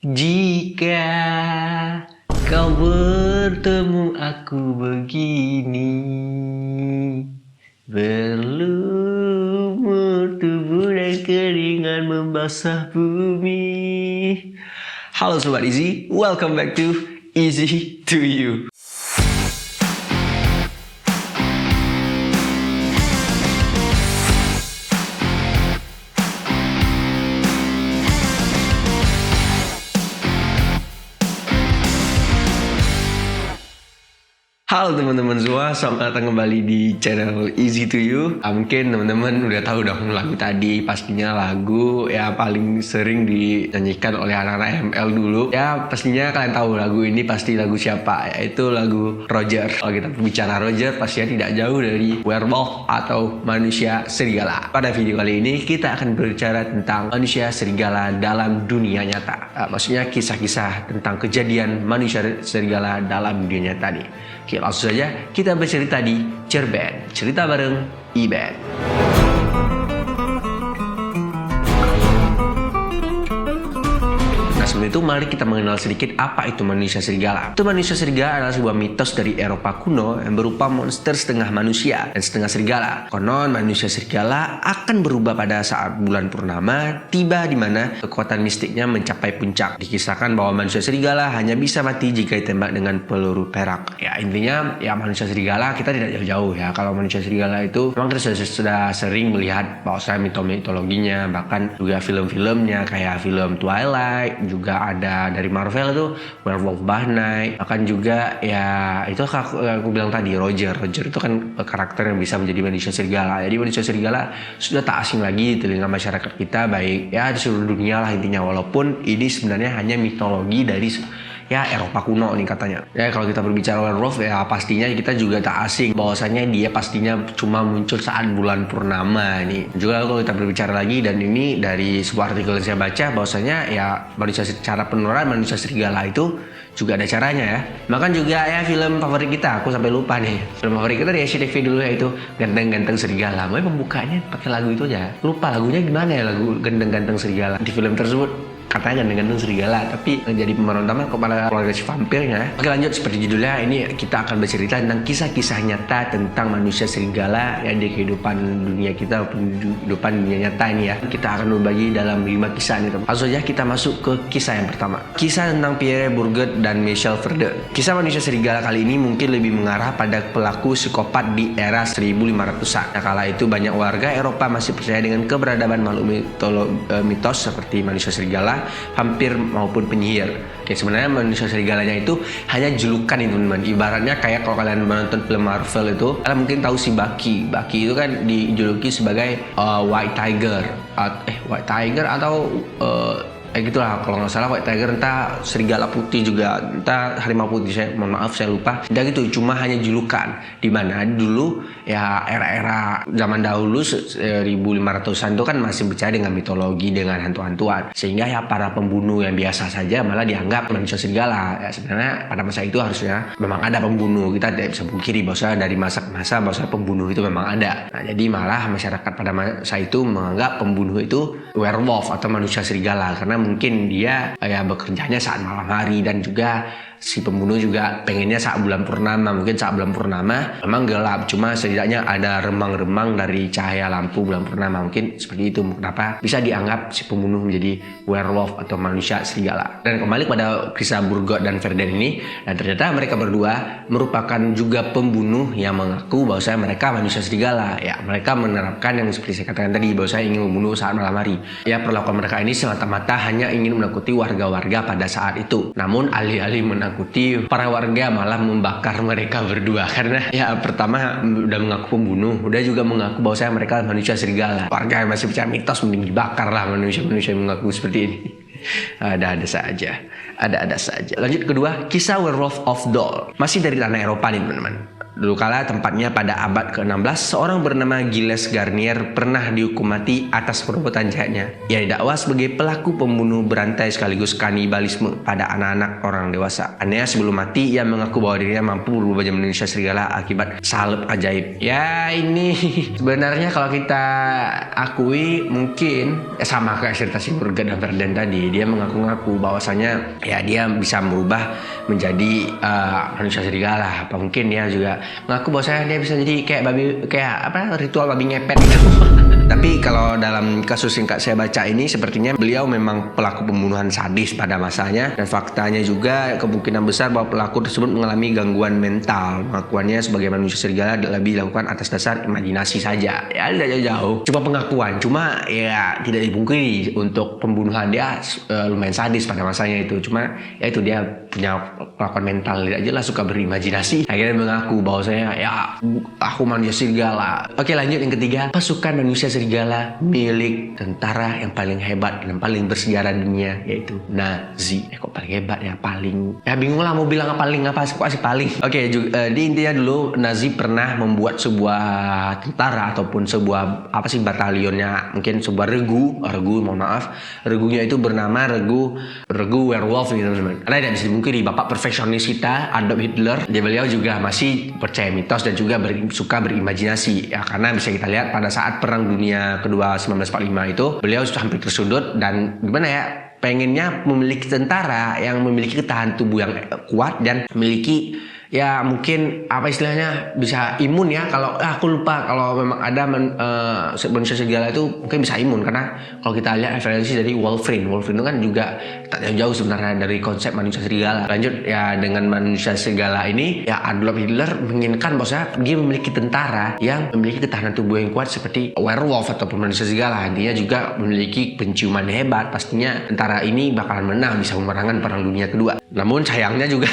Jika kau bertemu aku begini, berlumur tubuh dan keringat membasah bumi. Halo Sobat Easy, welcome back to Easy to You. Halo teman-teman semua, selamat datang kembali di channel Easy to You. Mungkin teman-teman udah tahu dong lagu tadi, pastinya lagu ya paling sering dinyanyikan oleh anak-anak ML dulu. Ya pastinya kalian tahu lagu ini pasti lagu siapa, yaitu lagu Roger. Kalau kita bicara Roger, pastinya tidak jauh dari werewolf atau manusia serigala. Pada video kali ini kita akan berbicara tentang manusia serigala dalam dunia nyata. Maksudnya kisah-kisah tentang kejadian manusia serigala dalam dunia nyata nih. Oke, langsung saja kita bercerita di Cerben, cerita bareng Iben. Sebelum itu mari kita mengenal sedikit apa itu manusia serigala. Itu manusia serigala adalah sebuah mitos dari Eropa kuno yang berupa monster setengah manusia dan setengah serigala. Konon manusia serigala akan berubah pada saat bulan purnama tiba di mana kekuatan mistiknya mencapai puncak. Dikisahkan bahwa manusia serigala hanya bisa mati jika ditembak dengan peluru perak. Ya intinya ya manusia serigala kita tidak jauh-jauh ya. Kalau manusia serigala itu memang kita sudah sering melihat bahwa mitologinya, bahkan juga film-filmnya kayak film Twilight, juga ada dari Marvel tuh Werewolf by Night, bahkan juga ya itu aku bilang tadi Roger itu kan karakter yang bisa menjadi manusia serigala. Jadi manusia serigala sudah tak asing lagi di telinga masyarakat kita, baik ya di seluruh dunia lah intinya, walaupun ini sebenarnya hanya mitologi dari ya Eropa kuno nih katanya. Ya kalau kita berbicara werewolf ya pastinya kita juga tak asing bahwasanya dia pastinya cuma muncul saat bulan purnama nih. Juga kalau kita berbicara lagi, dan ini dari sebuah artikel yang saya baca bahwasanya ya manusia secara penularan manusia serigala itu juga ada caranya ya. Bahkan juga ya film favorit kita, aku sampai lupa nih. Film favorit kita di SCTV dulu yaitu Ganteng-Ganteng Serigala. Makanya pembukanya pakai lagu itu aja. Lupa lagunya gimana ya, lagu Ganteng-Ganteng Serigala. Di film tersebut katanya ganteng serigala, tapi jadi pemeran utama kepada keluarga si vampirnya. Oke lanjut, seperti judulnya ini kita akan bercerita tentang kisah-kisah nyata tentang manusia serigala ya di kehidupan dunia kita, kehidupan dunia nyata ini ya. Kita akan berbagi dalam 5 kisah nih teman. Langsung saja kita masuk ke kisah yang pertama. Kisah tentang Pierre Bourget dan Michel Verde. Kisah manusia serigala kali ini mungkin lebih mengarah pada pelaku psikopat di era 1500-an. Nah, kala itu banyak warga Eropa masih percaya dengan keberadaan makhluk mitos seperti manusia serigala, vampir maupun penyihir. Oke, sebenarnya manusia serigalanya itu hanya julukan itu teman-teman. Ibaratnya kayak kalau kalian menonton film Marvel itu, kalian mungkin tahu si Bucky. Bucky itu kan dijuluki sebagai White Tiger. White Tiger atau gitulah kalau nggak salah. White Tiger entah serigala putih juga, entah harimau putih, saya mohon maaf saya lupa. Dan gitu cuma hanya julukan. Dimana dulu ya era-era zaman dahulu 1500-an itu kan masih percaya dengan mitologi, dengan hantu-hantuan, sehingga ya para pembunuh yang biasa saja malah dianggap manusia serigala. Ya sebenarnya pada masa itu harusnya memang ada pembunuh, kita tidak bisa pungkiri bahwa dari masa ke masa bahwa pembunuh itu memang ada. Nah, jadi malah masyarakat pada masa itu menganggap pembunuh itu werewolf atau manusia serigala karena mungkin dia ya bekerjanya saat malam hari, dan juga si pembunuh juga pengennya saat bulan purnama. Mungkin saat bulan purnama memang gelap, cuma setidaknya ada remang-remang dari cahaya lampu bulan purnama. Mungkin seperti itu kenapa bisa dianggap si pembunuh menjadi werewolf atau manusia serigala. Dan kembali pada kisah Bourget dan Verden ini, dan ternyata mereka berdua merupakan juga pembunuh yang mengaku bahwa mereka manusia serigala. Ya mereka menerapkan yang seperti saya katakan tadi, bahwa ingin membunuh saat malam hari. Ya perlakuan mereka ini semata-mata hanya ingin menakuti warga-warga pada saat itu. Namun alih-alih menakuti para warga, malah membakar mereka berdua. Karena ya pertama udah mengaku pembunuh, udah juga mengaku bahwa mereka manusia serigala. Warga yang masih percaya mitos mending dibakar lah manusia-manusia yang mengaku seperti ini. Ada-ada saja. Lanjut kedua, kisah Werewolf of Dole. Masih dari tanah Eropa nih teman-teman. Dulu kala tempatnya pada abad ke-16, seorang bernama Gilles Garnier pernah dihukum mati atas perbuatan jahatnya. Ia didakwa sebagai pelaku pembunuh berantai sekaligus kanibalisme pada anak-anak orang dewasa. Anehnya sebelum mati, ia mengaku bahwa dirinya mampu berubah menjadi manusia serigala akibat salep ajaib. Ya ini sebenarnya kalau kita akui mungkin sama kayak cerita si Morgan dan Verden tadi. Dia mengaku-ngaku bahwasanya ya dia bisa merubah menjadi manusia serigala. Apa mungkin dia juga mengaku bahwasanya dia bisa jadi kayak ritual babi ngepet gitu. Tapi kalau dalam kasus yang saya baca ini sepertinya beliau memang pelaku pembunuhan sadis pada masanya, dan faktanya juga kemungkinan besar bahwa pelaku tersebut mengalami gangguan mental. Pengakuannya sebagai manusia serigala lebih dilakukan atas dasar imajinasi saja. Ya tidak jauh-jauh, cuma pengakuan. Cuma ya tidak dipungkiri untuk pembunuhan dia lumayan sadis pada masanya itu. Cuma ya itu dia punya kelakuan mental tidak jelas, suka berimajinasi. Akhirnya mengaku bahwa saya ya aku manusia serigala. Oke, lanjut yang ketiga, pasukan manusia serigala milik tentara yang paling hebat dan paling bersejarah dunia, yaitu Nazi. Kok paling hebat ya? Paling ya bingung lah mau bilang paling apa sih paling. Oke, di intinya dulu Nazi pernah membuat sebuah tentara ataupun sebuah batalionnya, mungkin sebuah regu mohon maaf, regunya itu bernama regu werewolf gitu teman-teman. Karena tidak bisa dipungkiri bapak perfeksionis kita Adolf Hitler, beliau juga masih percaya mitos dan juga suka berimajinasi ya, karena bisa kita lihat pada saat perang dunia kedua 1945 itu beliau sudah hampir tersudut dan gimana ya, pengennya memiliki tentara yang memiliki ketahanan tubuh yang kuat dan memiliki ya mungkin apa istilahnya bisa imun ya. Kalau aku lupa kalau memang ada manusia serigala itu mungkin bisa imun, karena kalau kita lihat referensi dari Wolverine itu kan juga tak jauh sebenarnya dari konsep manusia serigala. Lanjut ya, dengan manusia serigala ini ya Adolf Hitler menginginkan bahwasanya dia memiliki tentara yang memiliki ketahanan tubuh yang kuat seperti werewolf ataupun manusia serigala. Intinya juga memiliki penciuman hebat. Pastinya tentara ini bakalan menang, bisa memenangkan perang dunia kedua. Namun sayangnya juga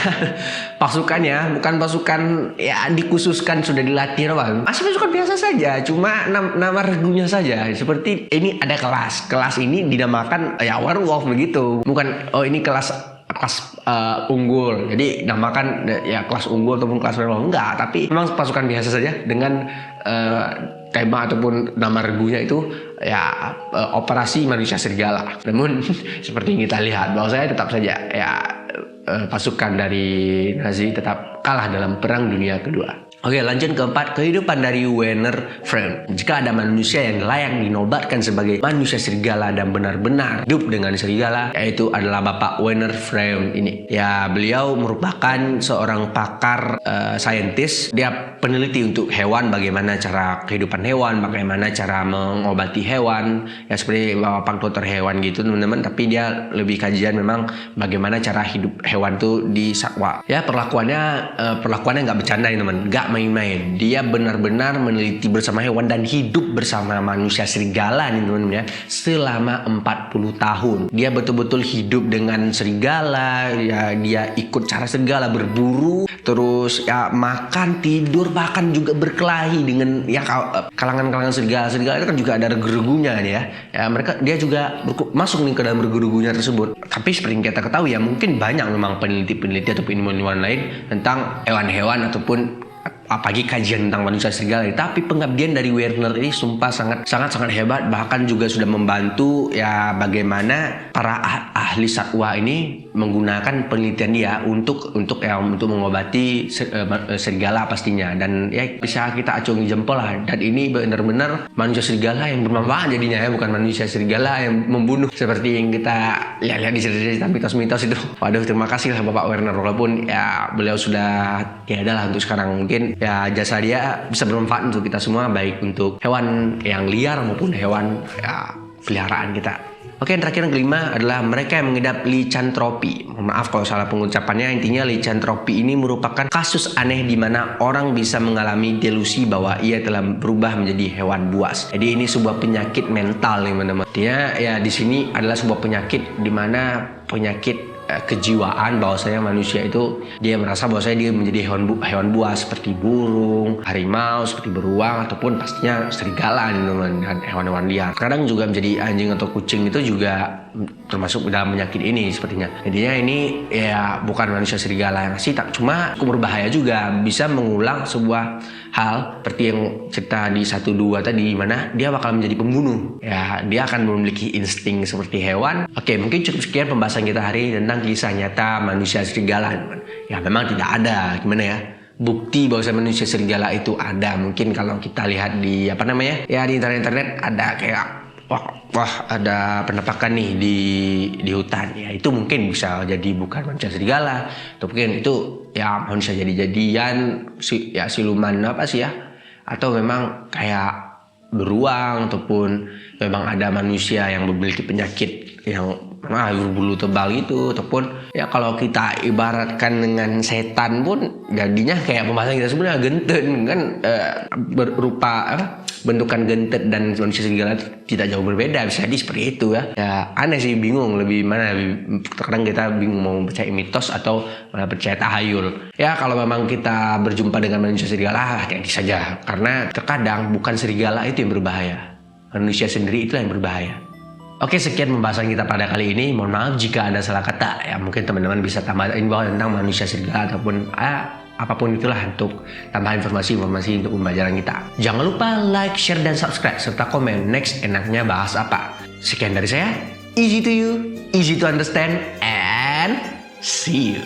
pasukannya bukan pasukan ya dikhususkan sudah dilatih doang, masih pasukan biasa saja, cuma nama regunya saja. Seperti ini ada kelas ini dinamakan ya werewolf begitu, bukan ini kelas unggul jadi namakan ya kelas unggul ataupun kelas werewolf, enggak, tapi memang pasukan biasa saja dengan tema ataupun nama regunya itu ya operasi manusia serigala. Namun seperti yang kita lihat bahwa saya tetap saja ya pasukan dari Nazi tetap kalah dalam perang dunia kedua. Oke, lanjut keempat, kehidupan dari Werner Freund. Jika ada manusia yang layak dinobatkan sebagai manusia serigala dan benar-benar hidup dengan serigala, yaitu adalah Bapak Werner Freund ini. Ya, beliau merupakan seorang pakar saintis. Dia peneliti untuk hewan, bagaimana cara kehidupan hewan, bagaimana cara mengobati hewan. Ya seperti Bapak dokter hewan gitu teman-teman. Tapi dia lebih kajian memang bagaimana cara hidup hewan tuh di satwa. Ya perlakuannya nggak bercanda teman, nggak main-main. Dia benar-benar meneliti bersama hewan dan hidup bersama manusia serigala nih teman-teman ya, selama 40 tahun. Dia betul-betul hidup dengan serigala, ya dia ikut cara serigala berburu, terus ya makan, tidur, bahkan juga berkelahi dengan ya kalangan-kalangan serigala. Serigala itu kan juga ada regu-regunya nih ya. Ya dia juga masuk nih ke dalam regu-regunya tersebut. Tapi seperti yang kita ketahui ya, mungkin banyak memang peneliti-peneliti ataupun ilmuwan lain tentang hewan-hewan ataupun apalagi kajian tentang manusia serigala. Tapi pengabdian dari Werner ini sumpah sangat hebat, bahkan juga sudah membantu ya bagaimana para ahli satwa ini menggunakan penelitian dia untuk mengobati serigala pastinya. Dan ya bisa kita acungi jempol lah, dan ini benar-benar manusia serigala yang bermanfaat jadinya ya, bukan manusia serigala yang membunuh seperti yang kita lihat di cerita mitos-mitos itu. Waduh, terima kasih lah Bapak Werner, walaupun ya beliau sudah tiada lah untuk sekarang. Mungkin ya jasa dia bisa bermanfaat untuk kita semua, baik untuk hewan yang liar maupun hewan ya peliharaan kita. Oke, yang terakhir yang kelima adalah mereka yang mengidap licantropi. Maaf kalau salah pengucapannya. Intinya licantropi ini merupakan kasus aneh di mana orang bisa mengalami delusi bahwa ia telah berubah menjadi hewan buas. Jadi ini sebuah penyakit mental nih teman-teman. Dia ya di sini adalah sebuah penyakit di mana penyakit kejiwaan bahwasanya manusia itu dia merasa bahwasanya dia menjadi hewan buas seperti burung, harimau, seperti beruang ataupun pastinya serigala dan hewan-hewan liar. Kadang juga menjadi anjing atau kucing itu juga termasuk dalam penyakit ini sepertinya. Jadinya ini ya bukan manusia serigala yang asli, cuma cukup berbahaya juga, bisa mengulang sebuah hal seperti yang cerita di 1-2 tadi, mana dia bakal menjadi pembunuh. Ya, dia akan memiliki insting seperti hewan. Oke, mungkin cukup sekian pembahasan kita hari ini tentang kisah nyata manusia serigala. Ya, memang tidak ada gimana ya bukti bahwa manusia serigala itu ada. Mungkin kalau kita lihat di ya di internet ada kayak wah ada penampakan nih di hutan, ya itu mungkin bisa jadi bukan manusia serigala, atau mungkin itu ya manusia jadi-jadian siluman atau memang kayak beruang, ataupun memang ada manusia yang memiliki penyakit yang berbulu tebal gitu, ataupun ya kalau kita ibaratkan dengan setan pun jadinya kayak pembahasan kita sebenarnya genten kan, berupa bentukan gentet dan manusia serigala tidak jauh berbeda, bisa jadi seperti itu ya aneh sih, bingung terkadang kita bingung mau percaya mitos atau malah percaya tahayul. Ya kalau memang kita berjumpa dengan manusia serigala hati-hati saja, karena terkadang bukan serigala itu yang berbahaya, manusia sendiri itulah yang berbahaya. Oke, sekian pembahasan kita pada kali ini. Mohon maaf jika ada salah kata. Ya mungkin teman-teman bisa tambahin bahwa tentang manusia serigala ataupun apapun itulah untuk tambah informasi untuk pembelajaran kita. Jangan lupa like, share, dan subscribe serta komen next enaknya bahas apa. Sekian dari saya. Easy to you, easy to understand, and see you.